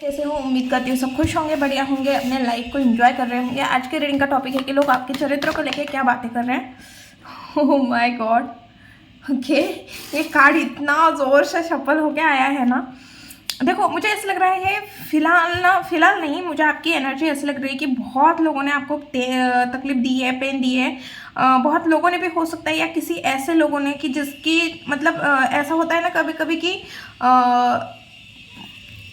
कैसे हो? उम्मीद करती हूँ सब खुश होंगे, बढ़िया होंगे, अपने लाइफ को एंजॉय कर रहे होंगे। आज के रीडिंग का टॉपिक है कि लोग आपके चरित्र को लेके क्या बातें कर रहे हैं। Oh my God. ओके, ये कार्ड इतना ज़ोर से शफल होके आया है ना। देखो, मुझे ऐसा लग रहा है फिलहाल नहीं, मुझे आपकी एनर्जी ऐसी लग रही है कि बहुत लोगों ने आपको तकलीफ दी है, पेन दी है। बहुत लोगों ने भी हो सकता है, या किसी ऐसे लोगों ने कि जिसकी मतलब ऐसा होता है ना कभी कभी कि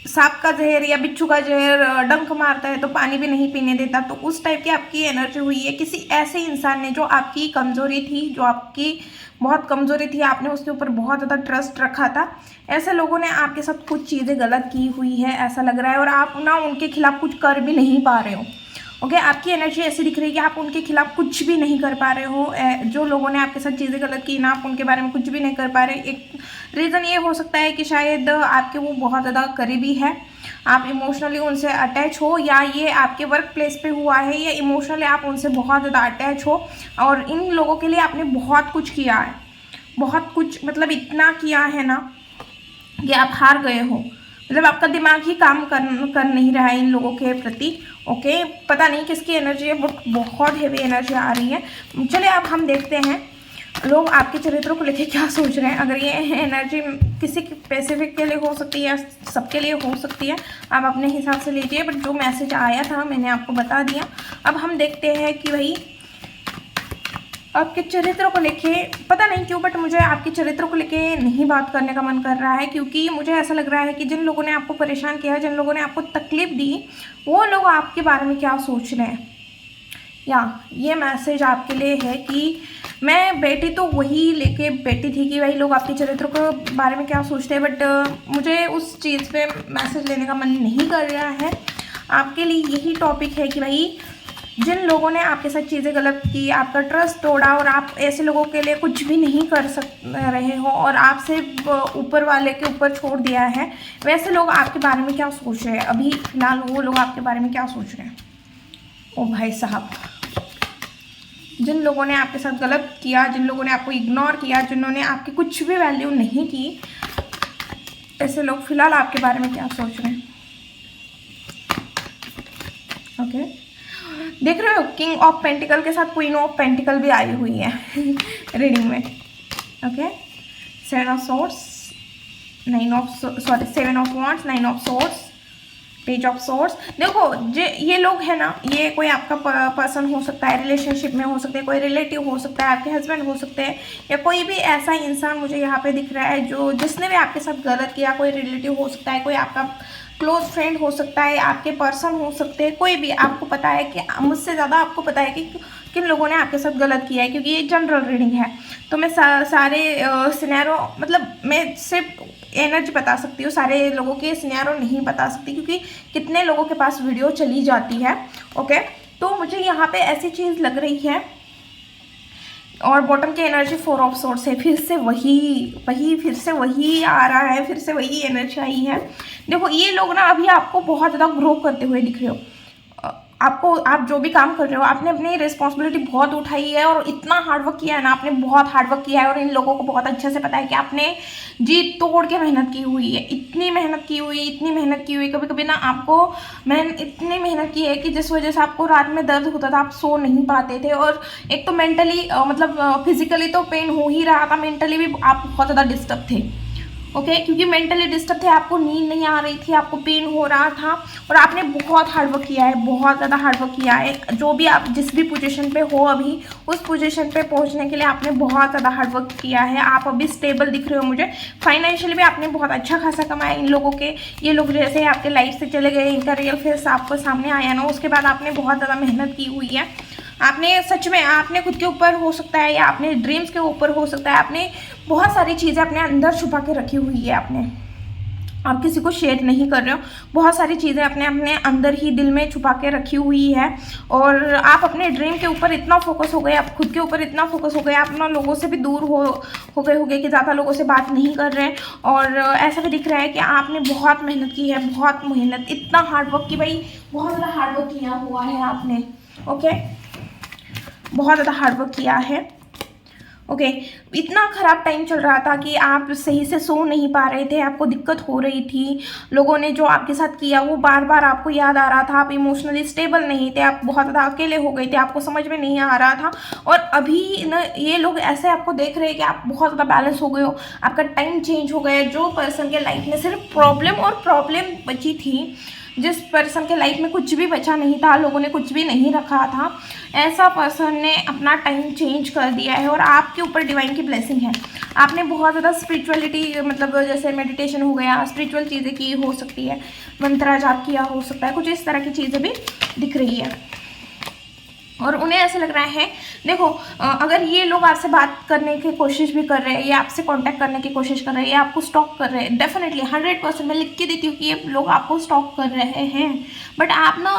सांप का जहर या बिच्छू का जहर डंक मारता है तो पानी भी नहीं पीने देता। तो उस टाइप की आपकी एनर्जी हुई है किसी ऐसे इंसान ने जो आपकी कमज़ोरी थी, जो आपकी बहुत कमज़ोरी थी, आपने उसके ऊपर बहुत ज़्यादा ट्रस्ट रखा था। ऐसे लोगों ने आपके साथ कुछ चीज़ें गलत की हुई है ऐसा लग रहा है, और आप ना उनके खिलाफ कुछ कर भी नहीं पा रहे हो। ओके, आपकी एनर्जी ऐसी दिख रही है कि आप उनके खिलाफ कुछ भी नहीं कर पा रहे हो। जो लोगों ने आपके साथ चीज़ें गलत की ना, आप उनके बारे में कुछ भी नहीं कर पा रहे। एक रीज़न ये हो सकता है कि शायद आपके वो बहुत ज़्यादा करीबी है, आप इमोशनली उनसे अटैच हो, या ये आपके वर्क प्लेस पे हुआ है, या इमोशनली आप उनसे बहुत ज़्यादा अटैच हो। और इन लोगों के लिए आपने बहुत कुछ किया है, बहुत कुछ, मतलब इतना किया है ना कि आप हार गए हो। मतलब आपका दिमाग ही काम कर नहीं रहा है इन लोगों के प्रति। ओके, पता नहीं किसकी एनर्जी है, बट बहुत हेवी एनर्जी आ रही है। चलिए अब हम देखते हैं लोग आपके चरित्रों को लेके क्या सोच रहे हैं। अगर ये एनर्जी किसी स्पेसिफिक के लिए हो सकती है या सबके लिए हो सकती है, आप अपने हिसाब से लीजिए, बट जो मैसेज आया था मैंने आपको बता दिया। अब हम देखते हैं कि भाई आपके चरित्र को लेके, पता नहीं क्यों, बट मुझे आपके चरित्र को लेके नहीं बात करने का मन कर रहा है, क्योंकि मुझे ऐसा लग रहा है कि जिन लोगों ने आपको परेशान किया है, जिन लोगों ने आपको तकलीफ दी, वो लोग आपके बारे में क्या सोच रहे हैं। या ये मैसेज आपके लिए है कि मैं बेटी तो वही लेके बैठी थी कि भाई लोग आपके चरित्र के बारे में क्या सोचते हैं, बट मुझे उस चीज़ पे मैसेज लेने का मन नहीं कर रहा है। आपके लिए यही टॉपिक है कि भाई जिन लोगों ने आपके साथ चीज़ें गलत की, आपका ट्रस्ट तोड़ा, और आप ऐसे लोगों के लिए कुछ भी नहीं कर रहे हो और आपसे ऊपर वाले के ऊपर छोड़ दिया है, वैसे लोग आपके बारे में क्या सोच रहे हैं अभी फिलहाल, वो लोग आपके बारे में क्या सोच रहे हैं। ओ भाई साहब, जिन लोगों ने आपके साथ गलत किया, जिन लोगों ने आपको इग्नोर किया, जिन्होंने आपकी कुछ भी वैल्यू नहीं की, ऐसे लोग फिलहाल आपके बारे में क्या सोच रहे हैं। ओके, देख रहे हो किंग ऑफ पेंटिकल के साथ क्वीन ऑफ पेंटिकल भी आई हुई है रीडिंग में। Okay, seven of source, seven of wands, nine of source, page of source. देखो ये लोग है ना, ये कोई आपका पर्सन हो सकता है, रिलेशनशिप में हो सकते हैं, कोई रिलेटिव हो सकता है, आपके हस्बैंड हो सकते हैं, या कोई भी ऐसा इंसान मुझे यहाँ पे दिख रहा है जो जिसने भी आपके साथ गलत किया। कोई रिलेटिव हो सकता है, कोई आपका क्लोज फ्रेंड हो सकता है, आपके पर्सन हो सकते हैं, कोई भी। आपको पता है कि मुझसे ज़्यादा आपको पता है कि किन लोगों ने आपके साथ गलत किया है, क्योंकि ये जनरल रीडिंग है। तो मैं सारे सिनेरियो, मतलब मैं सिर्फ एनर्जी बता सकती हूँ, सारे लोगों के सिनेरियो नहीं बता सकती, क्योंकि कितने लोगों के पास वीडियो चली जाती है। ओके, तो मुझे यहाँ पे ऐसी चीज़ लग रही है। और बॉटम की एनर्जी फोर ऑफ सोर्स है, फिर से वही आ रहा है, फिर से वही एनर्जी आई है। देखो, ये लोग ना अभी आपको बहुत ज़्यादा ग्रो करते हुए दिख रहे हो। आप जो भी काम कर रहे हो, आपने अपनी रिस्पॉन्सिबिलिटी बहुत उठाई है, और इतना हार्डवर्क किया है ना, आपने बहुत हार्डवर्क किया है, और इन लोगों को बहुत अच्छे से पता है कि आपने जी तोड़ के मेहनत की हुई है, इतनी मेहनत की हुई। कभी कभी ना आपको इतनी मेहनत की है कि जिस वजह से आपको रात में दर्द होता था, आप सो नहीं पाते थे, और एक तो मेंटली मतलब फिजिकली तो पेन हो ही रहा था, मेंटली भी आप बहुत ज़्यादा डिस्टर्ब थे। ओके, क्योंकि मेंटली डिस्टर्ब थे, आपको नींद नहीं आ रही थी, आपको पेन हो रहा था, और आपने बहुत हार्डवर्क किया है, बहुत ज़्यादा हार्डवर्क किया है। जो भी आप जिस भी पोजीशन पे हो अभी, उस पोजीशन पे पहुंचने के लिए आपने बहुत ज़्यादा हार्डवर्क किया है। आप अभी स्टेबल दिख रहे हो मुझे, फाइनेंशियली भी आपने बहुत अच्छा खासा कमाया। इन लोगों के, ये लोग जैसे आपके लाइफ से चले गए, इनका रियल फेस आपको सामने आया ना, उसके बाद आपने बहुत ज़्यादा मेहनत की हुई है। आपने सच में, आपने खुद के ऊपर हो सकता है, या अपने ड्रीम्स के ऊपर हो सकता है, आपने बहुत सारी चीज़ें अपने अंदर छुपा के रखी हुई है। आप किसी को शेयर नहीं कर रहे हो, बहुत सारी चीज़ें अपने अंदर ही दिल में छुपा के रखी हुई है, और आप अपने ड्रीम के ऊपर इतना फोकस हो गए, आप खुद के ऊपर इतना फोकस हो गए, आप ना लोगों से भी दूर हो गए कि ज़्यादा लोगों से बात नहीं कर रहे हैं। और ऐसा भी दिख रहा है कि आपने बहुत मेहनत की है, बहुत मेहनत, इतना हार्डवर्क की भाई, बहुत ज़्यादा हार्डवर्क किया हुआ है आपने। ओके, बहुत ज़्यादा हार्डवर्क किया है। ओके। इतना ख़राब टाइम चल रहा था कि आप सही से सो नहीं पा रहे थे, आपको दिक्कत हो रही थी, लोगों ने जो आपके साथ किया वो बार बार आपको याद आ रहा था, आप इमोशनली स्टेबल नहीं थे, आप बहुत ज़्यादा अकेले हो गए थे, आपको समझ में नहीं आ रहा था। और अभी न ये लोग ऐसे आपको देख रहे हैं कि आप बहुत ज़्यादा बैलेंस हो गए हो, आपका टाइम चेंज हो गया। जो पर्सन के लाइफ में सिर्फ प्रॉब्लम और प्रॉब्लम बची थी, जिस पर्सन के लाइफ में कुछ भी बचा नहीं था, लोगों ने कुछ भी नहीं रखा था, ऐसा पर्सन ने अपना टाइम चेंज कर दिया है। और आपके ऊपर डिवाइन की ब्लेसिंग है। आपने बहुत ज़्यादा स्पिरिचुअलिटी, मतलब जैसे मेडिटेशन हो गया, स्पिरिचुअल चीज़ें की हो सकती है, मंत्रा जाप किया हो सकता है, कुछ इस तरह की चीज़ें भी दिख रही है। और उन्हें ऐसा लग रहा है, देखो अगर ये लोग आपसे बात करने की कोशिश भी कर रहे हैं, या आपसे कांटेक्ट करने की कोशिश कर रहे हैं, या आपको स्टॉक कर रहे हैं, डेफिनेटली 100% मैं लिख के देती हूँ कि ये लोग आपको स्टॉक कर रहे हैं। बट आप ना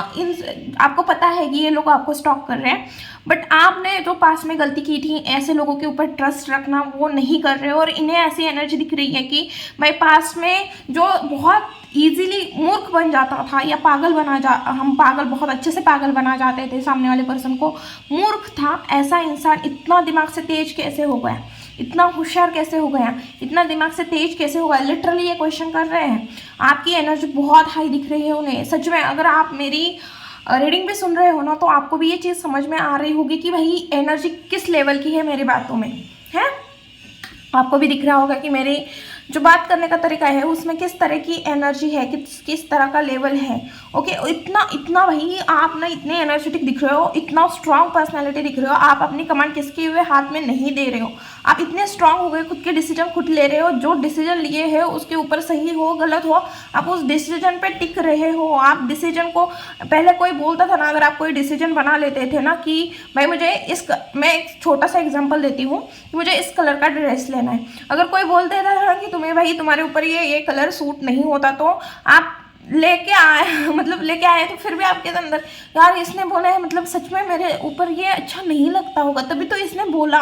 आपको पता है कि ये लोग आपको स्टॉक कर रहे हैं, बट आपने जो पास में गलती की थी, ऐसे लोगों के ऊपर ट्रस्ट रखना वो नहीं कर रहे हो। और इन्हें ऐसी एनर्जी दिख रही है कि भाई पास में जो बहुत ईजिली मूर्ख बन जाता था, या पागल हम पागल बहुत अच्छे से पागल बना जाते थे, सामने वाले पर्सन को मूर्ख था, ऐसा इंसान इतना दिमाग से तेज कैसे हो गया, इतना होशियार कैसे हो गया, इतना दिमाग से तेज कैसे हो गया, लिटरली ये क्वेश्चन कर रहे हैं। आपकी एनर्जी बहुत हाई दिख रही है उन्हें, सच में। अगर आप मेरी रीडिंग भी सुन रहे हो ना, तो आपको भी ये चीज़ समझ में आ रही होगी कि भाई एनर्जी किस लेवल की है मेरी बातों में, है। आपको भी दिख रहा होगा कि मेरी जो बात करने का तरीका है उसमें किस तरह की एनर्जी है, किस तरह का लेवल है। ओके, इतना भाई आप ना इतने एनर्जेटिक दिख रहे हो, इतना स्ट्रांग पर्सनालिटी दिख रहे हो। आप अपनी कमांड किसके हुए हाथ में नहीं दे रहे हो, आप इतने स्ट्रांग हो गए, खुद के डिसीजन खुद ले रहे हो। जो डिसीजन लिए है उसके ऊपर सही हो गलत हो, आप उस डिसीजन पे टिक रहे हो। आप डिसीजन को, पहले कोई बोलता था ना, अगर आप कोई डिसीजन बना लेते थे ना कि भाई मुझे मैं एक छोटा सा एग्जांपल देती हूँ कि मुझे इस कलर का ड्रेस लेना है, अगर कोई बोल देता था कि तुम्हें भाई तुम्हारे ऊपर ये कलर सूट नहीं होता, तो आप लेके आए तो फिर भी आपके अंदर यार इसने बोला है, मतलब सच में मेरे ऊपर ये अच्छा नहीं लगता होगा, तभी तो इसने बोला।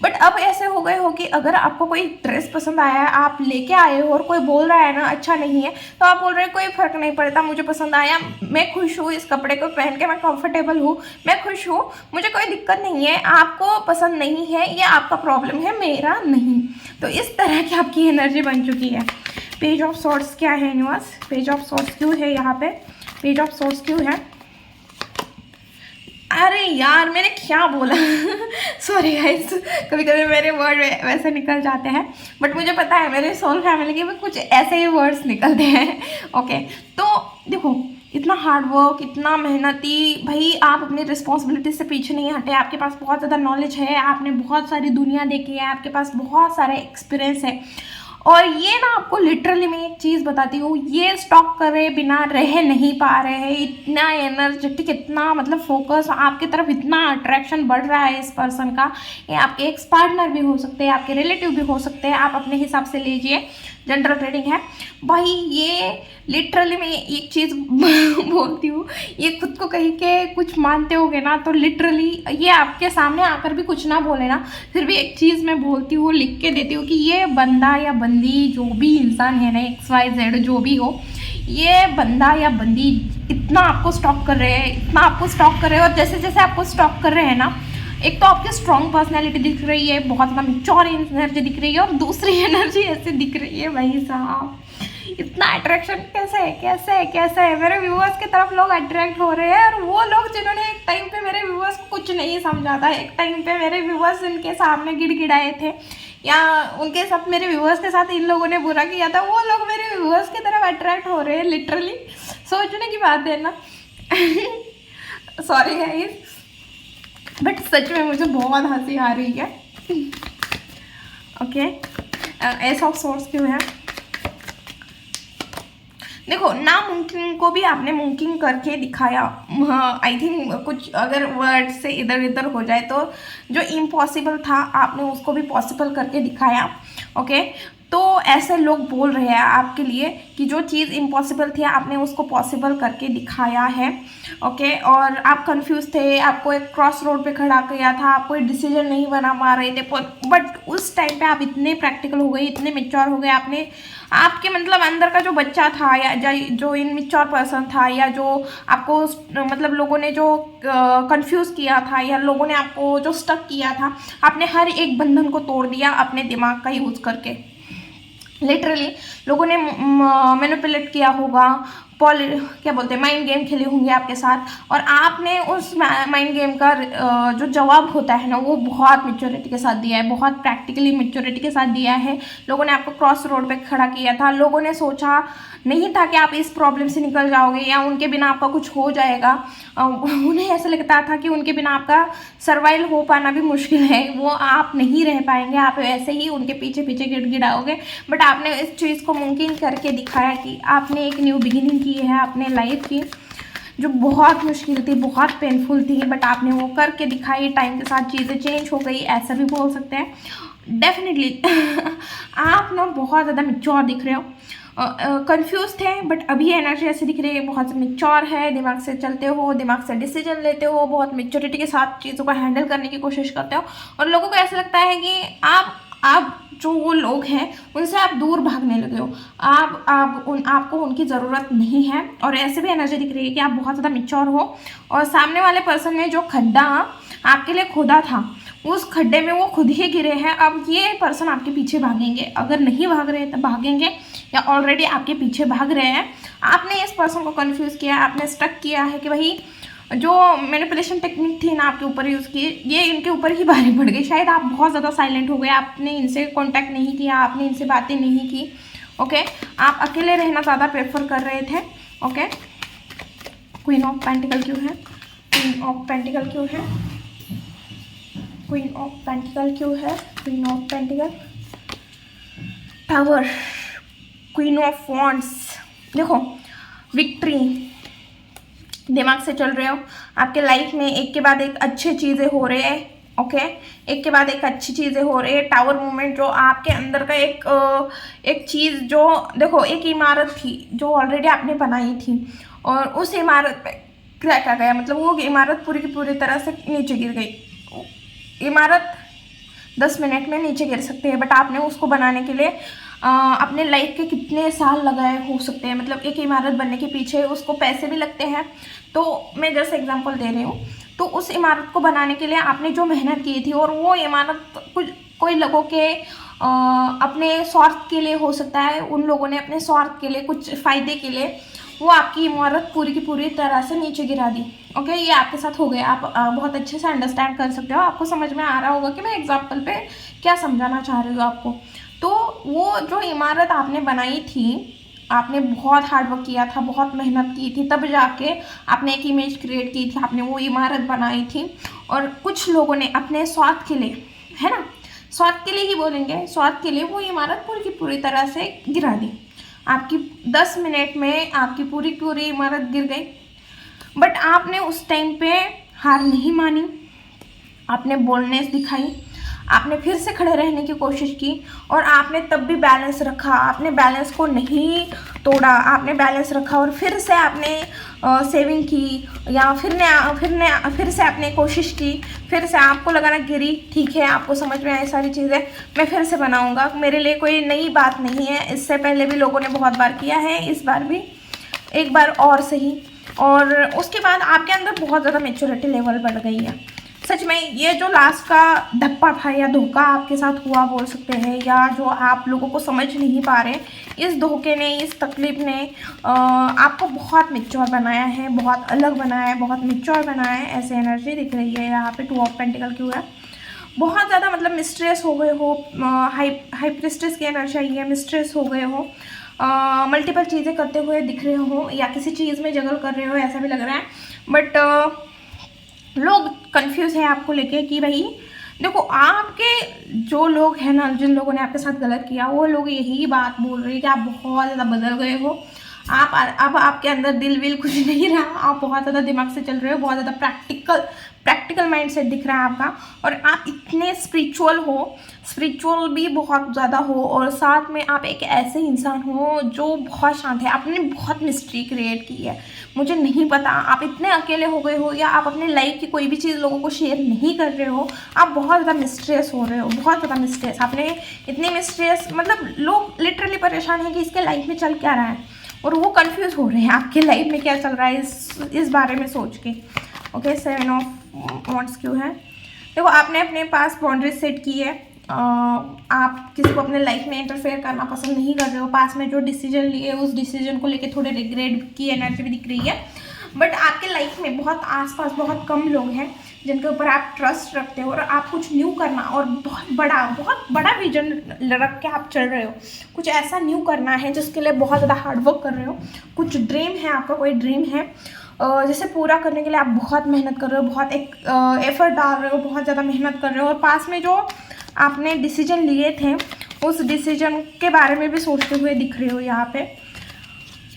बट अब ऐसे हो गए हो कि अगर आपको कोई ड्रेस पसंद आया है, आप लेके आए हो, और कोई बोल रहा है ना अच्छा नहीं है, तो आप बोल रहे हैं कोई फ़र्क नहीं पड़ता, मुझे पसंद आया, मैं खुश हूँ, इस कपड़े को पहन के मैं कंफर्टेबल हूँ, मैं खुश हूँ, मुझे कोई दिक्कत नहीं है। आपको पसंद नहीं है, ये आपका प्रॉब्लम है, मेरा नहीं। तो इस तरह की आपकी एनर्जी बन चुकी है। पेज ऑफ सॉर्ड्स क्या है यूनिवर्स, पेज ऑफ सॉर्ड्स क्यों है यहाँ पे, पेज ऑफ सॉर्ड्स क्यों है? अरे यार मैंने क्या बोला सॉरी गाइस, कभी कभी मेरे वर्ड वैसे निकल जाते हैं, बट मुझे पता है मेरे सोल फैमिली के में कुछ ऐसे ही वर्ड्स निकलते हैं। ओके, तो देखो इतना हार्ड वर्क, इतना मेहनती, भाई आप अपनी रिस्पॉन्सिबिलिटी से पीछे नहीं हटे, आपके पास बहुत ज़्यादा नॉलेज है, आपने बहुत सारी दुनिया देखी है, आपके पास बहुत सारे एक्सपीरियंस है। और ये ना आपको लिटरली मैं एक चीज़ बताती हूँ, ये स्टॉक करे बिना रह नहीं पा रहे हैं। इतना एनर्जेटिक, इतना मतलब फोकस आपकी तरफ, इतना अट्रैक्शन बढ़ रहा है इस पर्सन का। ये आपके एक्स पार्टनर भी हो सकते हैं, आपके रिलेटिव भी हो सकते हैं, आप अपने हिसाब से लीजिए, जनरल ट्रेडिंग है भाई। ये लिटरली मैं एक चीज़ बोलती हूँ, ये खुद को कहीं के कुछ मानते होगे ना, तो लिटरली ये आपके सामने आकर भी कुछ ना बोले ना, फिर भी एक चीज़ मैं बोलती हूँ, लिख के देती हूँ कि ये बंदा या बंदी जो भी इंसान है ना, XYZ जो भी हो, ये बंदा या बंदी इतना आपको स्टॉक कर रहे हैं, इतना आपको स्टॉक कर रहे हैं। और जैसे जैसे आपको स्टॉक कर रहे हैं ना, एक तो आपकी स्ट्रॉन्ग पर्सनैलिटी दिख रही है, बहुत ज़्यादा मैच्योर एनर्जी दिख रही है, और दूसरी एनर्जी ऐसे दिख रही है भाई साहब, इतना अट्रैक्शन कैसे है मेरे व्यूअर्स की तरफ लोग अट्रैक्ट हो रहे हैं। और वो लोग जिन्होंने एक टाइम पे मेरे व्यूअर्स को कुछ नहीं समझा था, एक टाइम पे मेरे व्यूअर्स इनके सामने गिड़गिड़ाए थे, या उनके साथ मेरे व्यूअर्स के साथ इन लोगों ने बुरा किया था, वो लोग मेरे व्यूअर्स की तरफ अट्रैक्ट हो रहे हैं। लिटरली सोचने की बात है ना सॉरी गाइस, बट सच में मुझे बहुत हंसी आ रही है। ओके, एस ऑफ सोर्स क्यों है? देखो, नामुमकिन को भी आपने मुमकिन करके दिखाया। आई थिंक कुछ अगर वर्ड से इधर उधर हो जाए तो जो इम्पॉसिबल था आपने उसको भी पॉसिबल करके दिखाया। ओके, तो ऐसे लोग बोल रहे हैं आपके लिए कि जो चीज़ इम्पॉसिबल थी आपने उसको पॉसिबल करके दिखाया है। ओके, और आप कंफ्यूज थे, आपको एक क्रॉस रोड पे खड़ा किया था, आप कोई डिसीजन नहीं बना पा रहे थे, बट उस टाइम पे आप इतने प्रैक्टिकल हो गए, इतने मैच्योर हो गए, आपके मतलब अंदर का जो बच्चा था या जो इनमेच्योर पर्सन था या जो आपको मतलब लोगों ने जो कंफ्यूज किया था या लोगों ने आपको जो स्टक किया था, आपने हर एक बंधन को तोड़ दिया अपने दिमाग का यूज़ करके। लिटरली लोगों ने मैनिपुलेट किया होगा, क्या बोलते हैं, माइंड गेम खेले होंगे आपके साथ, और आपने उस माइंड गेम का जो जवाब होता है ना, वो बहुत मैच्योरिटी के साथ दिया है, बहुत प्रैक्टिकली मैच्योरिटी के साथ दिया है। लोगों ने आपको क्रॉस रोड पे खड़ा किया था, लोगों ने सोचा नहीं था कि आप इस प्रॉब्लम से निकल जाओगे या उनके बिना आपका कुछ हो जाएगा। उन्हें ऐसा लगता था कि उनके बिना आपका सर्वाइव हो पाना भी मुश्किल है, वो आप नहीं रह पाएंगे, आप ऐसे ही उनके पीछे पीछे गिड़गिड़ाओगे। बट आपने इस चीज़ को मुमकिन करके दिखाया कि आपने एक न्यू बिगिनिंग की है अपने लाइफ की, जो बहुत मुश्किल थी, बहुत पेनफुल थी, बट आपने वो करके दिखाई। टाइम के साथ चीज़ें चेंज हो गई, ऐसा भी बोल सकते हैं डेफिनेटली। आप ना बहुत ज़्यादा मैच्योर दिख रहे हो, कंफ्यूज थे, बट अभी एनर्जी ऐसी दिख रही है बहुत मैच्योर है, दिमाग से चलते हो, दिमाग से डिसीजन लेते हो, बहुत मैच्योरिटी के साथ चीज़ों को हैंडल करने की कोशिश करते हो। और लोगों को ऐसा लगता है कि आप जो वो लोग हैं उनसे आप दूर भागने लगे हो, आपको उनकी ज़रूरत नहीं है। और ऐसे भी एनर्जी दिख रही है कि आप बहुत ज़्यादा मैच्योर हो, और सामने वाले पर्सन ने जो खड्डा आपके लिए खोदा था, उस खड्डे में वो खुद ही गिरे हैं। अब ये पर्सन आपके पीछे भागेंगे, अगर नहीं भाग रहे तो भागेंगे, या ऑलरेडी आपके पीछे भाग रहे हैं। आपने इस पर्सन को कंफ्यूज किया, आपने स्टक किया है कि भाई जो मैनिपुलेशन टेक्निक थी ना आपके ऊपर यूज़ की, ये इनके ऊपर ही भारी पड़ गई। शायद आप बहुत ज़्यादा साइलेंट हो गए, आपने इनसे कांटेक्ट नहीं किया, आपने इनसे बातें नहीं की। ओके, आप अकेले रहना ज़्यादा प्रेफर कर रहे थे। ओके, क्वीन ऑफ पेंटिकल क्यों है? क्वीन ऑफ पेंटिकल क्यों है? क्वीन ऑफ पेंटिकल क्यों है? Queen of pentacle, tower, queen of wands. देखो, विक्ट्री, दिमाग से चल रहे हो, आपके लाइफ में एक के बाद एक अच्छी चीज़ें हो रहे हैं। ओके, एक के बाद एक अच्छी चीज़ें हो रही है। टावर मूवमेंट, जो आपके अंदर का एक चीज़, जो देखो एक इमारत थी जो ऑलरेडी आपने बनाई थी, और उस इमारत पे क्रैक आ गया, मतलब वो इमारत पूरी की पूरी तरह से नीचे गिर गई। इमारत 10 मिनट में नीचे गिर सकती है, बट आपने उसको बनाने के लिए अपने लाइफ के कितने साल लगाए हो सकते हैं। मतलब एक इमारत बनने के पीछे उसको पैसे भी लगते हैं। तो मैं जस्ट एग्जांपल दे रही हूँ, तो उस इमारत को बनाने के लिए आपने जो मेहनत की थी, और वो इमारत कोई लोगों के अपने स्वार्थ के लिए हो सकता है, उन लोगों ने अपने स्वार्थ के लिए, कुछ फ़ायदे के लिए वो आपकी इमारत पूरी की पूरी तरह से नीचे गिरा दी। ओके, ये आपके साथ हो गया। आप बहुत अच्छे से अंडरस्टैंड कर सकते हो, आपको समझ में आ रहा होगा कि मैं एग्जाम्पल पे क्या समझाना चाह रही हूँ आपको। तो वो जो इमारत आपने बनाई थी, आपने बहुत हार्ड वर्क किया था, बहुत मेहनत की थी, तब जाके आपने एक इमेज क्रिएट की थी, आपने वो इमारत बनाई थी। और कुछ लोगों ने अपने स्वार्थ के लिए, है ना, स्वार्थ के लिए ही बोलेंगे, स्वार्थ के लिए वो इमारत पूरी की पूरी तरह से गिरा दी। आपकी 10 मिनट में आपकी पूरी पूरी इमारत गिर गई। बट आपने उस टाइम पे हार नहीं मानी, आपने बोल्डनेस दिखाई, आपने फिर से खड़े रहने की कोशिश की, और आपने तब भी बैलेंस रखा, आपने बैलेंस को नहीं तोड़ा, आपने बैलेंस रखा, और फिर से आपने सेविंग की, या फिर से आपने कोशिश की, फिर से आपको लगा ना गिरी, ठीक है, आपको समझ में आई सारी चीज़ें, मैं फिर से बनाऊंगा, मेरे लिए कोई नई बात नहीं है, इससे पहले भी लोगों ने बहुत बार किया है, इस बार भी एक बार और सही। और उसके बाद आपके अंदर बहुत ज़्यादा मैच्योरिटी लेवल बढ़ गई है। सच में ये जो लास्ट का धप्पा था या धोखा आपके साथ हुआ बोल सकते हैं, या जो आप लोगों को समझ नहीं पा रहे, इस धोखे ने, इस तकलीफ ने आपको बहुत मैच्योर बनाया है, बहुत अलग बनाया है, बहुत मैच्योर बनाया है। ऐसे एनर्जी दिख रही है यहाँ पे। 2 ऑफ पेंटिकल क्यों है? बहुत ज़्यादा मतलब मिस्ट्रेस हो गए हो, हाई प्रिस्टेस की एनर्जी आई है, मिस्ट्रेस हो गए हो, मल्टीपल चीज़ें करते हुए दिख रहे हो, या किसी चीज़ में जगल कर रहे हो, ऐसा भी लग रहा है। बट लोग कंफ्यूज है आपको लेके कि भाई देखो, आपके जो लोग हैं ना, जिन लोगों ने आपके साथ गलत किया, वो लोग यही बात बोल रहे हैं कि आप बहुत ज़्यादा बदल गए हो, आप अब आपके अंदर दिल विल कुछ नहीं रहा, आप बहुत ज़्यादा दिमाग से चल रहे हो, बहुत ज़्यादा प्रैक्टिकल माइंडसेट दिख रहा है आपका, और आप इतने स्पिरिचुअल भी बहुत ज़्यादा हो, और साथ में आप एक ऐसे इंसान हो जो बहुत शांत है। आपने बहुत मिस्ट्री क्रिएट की है, मुझे नहीं पता, आप इतने अकेले हो गए हो या आप अपने लाइफ की कोई भी चीज़ लोगों को शेयर नहीं कर रहे हो, आप बहुत ज़्यादा मिस्ट्रियस हो रहे हो, बहुत ज़्यादा मिस्ट्रियस। आपने इतनी मिस्ट्रियस, मतलब लोग लिटरली परेशान हैं कि इसके लाइफ में चल क्या रहा है, और वो कंफ्यूज हो रहे हैं आपके लाइफ में क्या चल रहा है इस बारे में सोच के। ओके, 7 ऑफ वांड्स क्यों है? देखो, आपने अपने पास बाउंड्रीज सेट की है, आप किसी को अपने लाइफ में इंटरफेयर करना पसंद नहीं कर रहे हो, पास में जो डिसीजन लिए उस डिसीजन को लेके थोड़े रिग्रेट की एनर्जी भी दिख रही है, बट आपके लाइफ में बहुत आसपास बहुत कम लोग हैं जिनके ऊपर आप ट्रस्ट रखते हो, और आप कुछ न्यू करना और बहुत बड़ा विजन रख के आप चल रहे हो, कुछ ऐसा न्यू करना है जिसके लिए बहुत ज़्यादा हार्डवर्क कर रहे हो, कुछ ड्रीम है आपका, कोई ड्रीम है जिसे पूरा करने के लिए आप बहुत मेहनत कर रहे हो, बहुत एक एफर्ट डाल रहे हो, बहुत ज़्यादा मेहनत कर रहे हो, और पास में जो आपने डिसीजन लिए थे उस डिसीजन के बारे में भी सोचते हुए दिख रहे हो। यहाँ पे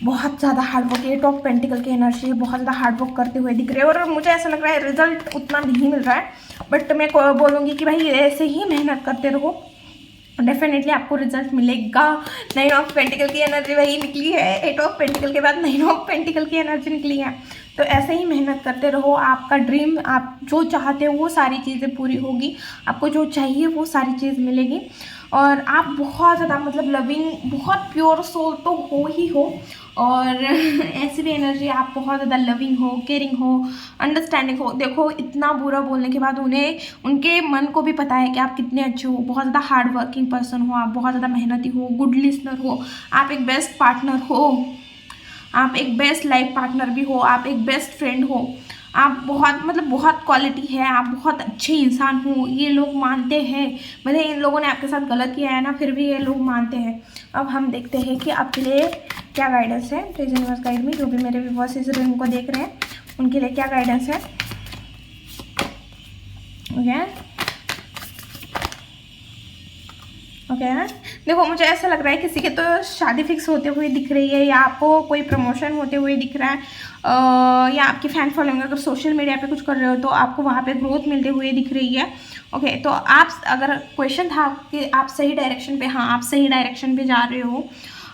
बहुत ज़्यादा हार्डवर्क, 8 ऑफ पेंटिकल की एनर्जी, बहुत ज़्यादा हार्डवर्क करते हुए दिख रहे हो, और मुझे ऐसा लग रहा है रिजल्ट उतना नहीं मिल रहा है, बट मैं बोलूँगी कि भाई ऐसे ही मेहनत करते रहो, डेफिनेटली आपको रिजल्ट मिलेगा। 9 ऑफ पेंटिकल की एनर्जी वही निकली है, 8 ऑफ पेंटिकल के बाद 9 ऑफ पेंटिकल की एनर्जी निकली है, तो ऐसे ही मेहनत करते रहो, आपका ड्रीम, आप जो चाहते हो वो सारी चीज़ें पूरी होगी, आपको जो चाहिए वो सारी चीज़ मिलेगी, और आप बहुत ज़्यादा मतलब लविंग, बहुत प्योर सोल तो हो ही हो, और ऐसी भी एनर्जी, आप बहुत ज़्यादा लविंग हो, केयरिंग हो, अंडरस्टैंडिंग हो। देखो, इतना बुरा बोलने के बाद उनके मन को भी पता है कि आप कितने अच्छे हो, बहुत ज़्यादा हार्ड वर्किंग पर्सन हो, आप बहुत ज़्यादा मेहनती हो, गुड लिसनर हो, आप एक बेस्ट पार्टनर हो, आप एक बेस्ट लाइफ पार्टनर भी हो, आप एक बेस्ट फ्रेंड हो, आप बहुत क्वालिटी है, आप बहुत अच्छे इंसान हो, ये लोग मानते हैं। भले इन लोगों ने आपके साथ गलत किया है ना, फिर भी ये लोग मानते हैं। अब हम देखते हैं कि आपके लिए क्या गाइडेंस है। प्लीज यूनिवर्स गाइड मी, जो भी मेरे व्यूअर्स इस रीडिंग को देख रहे हैं उनके लिए क्या गाइडेंस है। ओके, देखो, मुझे ऐसा लग रहा है किसी के तो शादी फिक्स होते हुए दिख रही है, या आपको कोई प्रमोशन होते हुए दिख रहा है, या आपकी फैन फॉलोइंग अगर सोशल मीडिया पे कुछ कर रहे हो तो आपको वहाँ पे ग्रोथ मिलते हुए दिख रही है। ओके, तो आप, अगर क्वेश्चन था कि आप सही डायरेक्शन पे, हाँ आप सही डायरेक्शन पे जा रहे हो,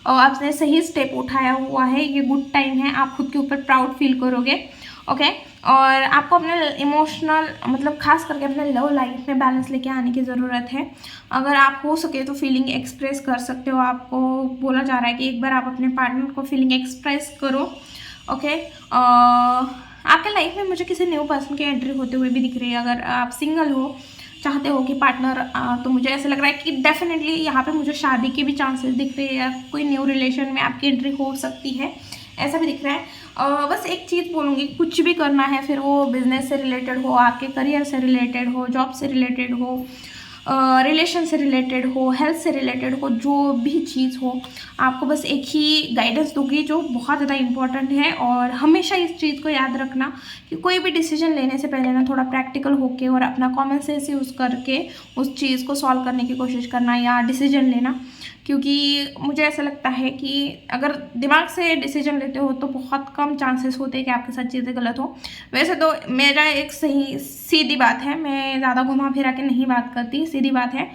और आपने सही स्टेप उठाया हुआ है, ये गुड टाइम है, आप खुद के ऊपर प्राउड फील करोगे। ओके, और आपको अपने इमोशनल, मतलब खास करके अपने लव लाइफ में बैलेंस लेके आने की ज़रूरत है। अगर आप हो सके तो फीलिंग एक्सप्रेस कर सकते हो, आपको बोला जा रहा है कि एक बार आप अपने पार्टनर को फीलिंग एक्सप्रेस करो। ओके, आपके लाइफ में मुझे किसी न्यू पर्सन की एंट्री होते हुए भी दिख रही है। अगर आप सिंगल हो, चाहते हो कि पार्टनर, तो मुझे ऐसा लग रहा है कि डेफिनेटली यहाँ पे मुझे शादी के भी चांसेस दिख रहे हैं, या कोई न्यू रिलेशन में आपकी एंट्री हो सकती है, ऐसा भी दिख रहा है। बस एक चीज़ बोलूँगी, कुछ भी करना है, फिर वो बिजनेस से रिलेटेड हो, आपके करियर से रिलेटेड हो, जॉब से रिलेटेड हो, रिलेशन से रिलेटेड हो, हेल्थ से रिलेटेड हो, जो भी चीज़ हो, आपको बस एक ही गाइडेंस दूंगी जो बहुत ज़्यादा इम्पॉर्टेंट है। और हमेशा इस चीज़ को याद रखना कि कोई भी डिसीजन लेने से पहले ना थोड़ा प्रैक्टिकल होके और अपना कॉमन सेंस यूज़ करके उस चीज़ को सॉल्व करने की कोशिश करना या डिसीजन लेना, क्योंकि मुझे ऐसा लगता है कि अगर दिमाग से डिसीजन लेते हो तो बहुत कम चांसेस होते हैं कि आपके साथ चीज़ें गलत हो। वैसे तो मेरा एक सही सीधी बात है, मैं ज़्यादा घुमा फिरा के नहीं बात करती, सीधी बात है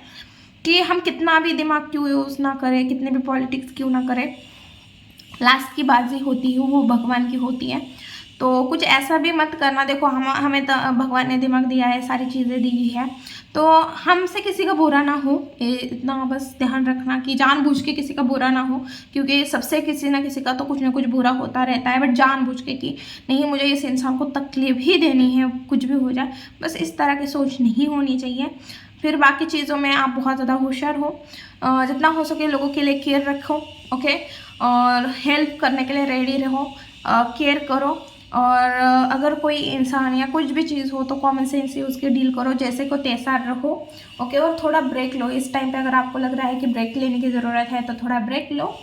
कि हम कितना भी दिमाग क्यों यूज़ ना करें, कितने भी पॉलिटिक्स क्यों ना करें, लास्ट की बाजी होती है वो भगवान की होती है। तो कुछ ऐसा भी मत करना। देखो, हमें तो भगवान ने दिमाग दिया है, सारी चीज़ें दी है, तो हमसे किसी का बुरा ना हो, इतना बस ध्यान रखना कि जानबूझ के किसी का बुरा ना हो, क्योंकि सबसे किसी ना किसी का तो कुछ ना कुछ बुरा होता रहता है, बट जानबूझ के कि नहीं मुझे इस इंसान को तकलीफ ही देनी है, कुछ भी हो जाए, बस इस तरह की सोच नहीं होनी चाहिए। फिर बाकी चीज़ों में आप बहुत ज़्यादा होशियार हो, जितना हो सके लोगों के लिए केयर रखो। ओके, और हेल्प करने के लिए रेडी रहो, केयर करो, और अगर कोई इंसान या कुछ भी चीज़ हो तो कॉमन सेंस यूज़ के डील करो, जैसे को तैसा रहो। ओके, और थोड़ा ब्रेक लो इस टाइम पे, अगर आपको लग रहा है कि ब्रेक लेने की ज़रूरत है तो थोड़ा ब्रेक लो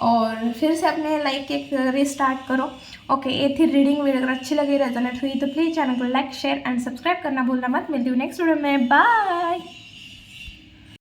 और फिर से अपने लाइफ के रिस्टार्ट करो। ओके, ये थी रीडिंग। वीडियो अगर अच्छी लगी, रेजोनेट हुई तो प्लीज़ चैनल को लाइक, शेयर एंड सब्सक्राइब करना भूलना मत। मिलती हूँ नेक्स्ट वीडियो में, बाय।